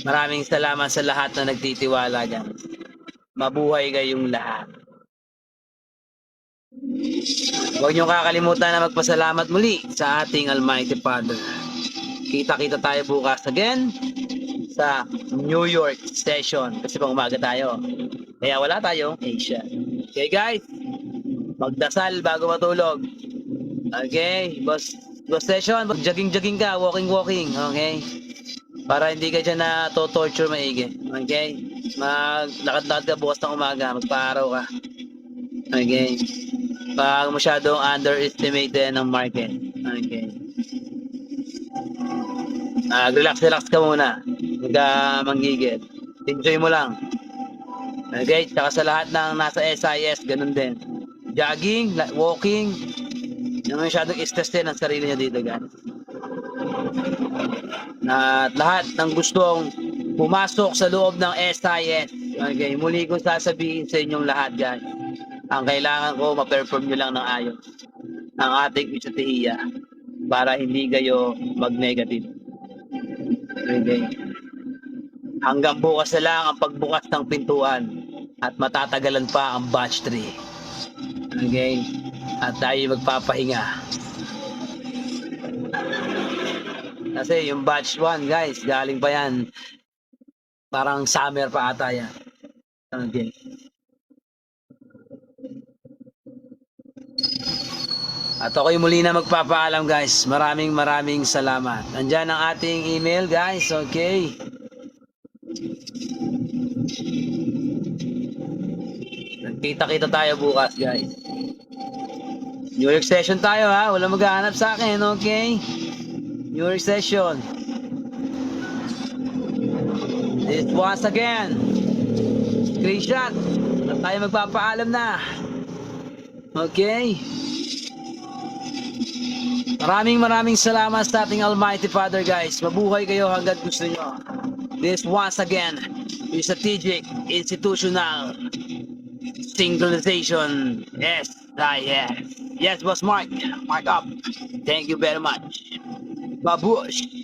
Maraming salamat sa lahat na nagtitiwala dyan. Mabuhay kayong lahat. Huwag niyong kakalimutan na magpasalamat muli sa ating Almighty Father. Kita-kita tayo bukas again sa New York session kasi pang umaga tayo. Kaya wala tayong Asia. Okay guys, magdasal bago matulog. Okay, boss session, jogging ka, walking, okay? Para hindi ka dyan na torture maigi. Okay? Maglakad-lakad ka bukas ng umaga, magpa-araw ka. Okay? Pag masyadong underestimated ng market. Okay? Relax ka muna. Huwag ka manggigit. Enjoy mo lang. Okay? Tsaka sa lahat ng nasa SIS, ganun din. Jogging, walking, yung masyadong stress din ang sarili niya dito, guys. At lahat ng gustong pumasok sa loob ng SIS, okay, muli kong sasabihin sa inyong lahat, guys, ang kailangan ko, ma-perform nyo lang ng ayos ang ating estratehiya para hindi kayo mag-negative. Okay. Hanggang bukas na lang ang pagbukas ng pintuan at matatagalan pa ang batch 3. Okay. At tayo magpapahinga. Kasi yung batch 1, guys, galing pa yan. Parang summer pa ata yan. Okay. At ako'y muli na magpapaalam, guys. Maraming salamat. Andyan ang ating email, guys. Okay. Kita-kita tayo bukas, guys. New York session tayo, ha? Wala maghahanap sa akin, okay? New York session. This once again. Screenshot. At tayo magpapaalam na. Okay? Maraming salamat sa ating Almighty Father, guys. Mabuhay kayo hanggang gusto nyo. This once again is strategic, institutional synchronization. Yes. Yes, Boss Mark. Mark up. Thank you very much. Babush.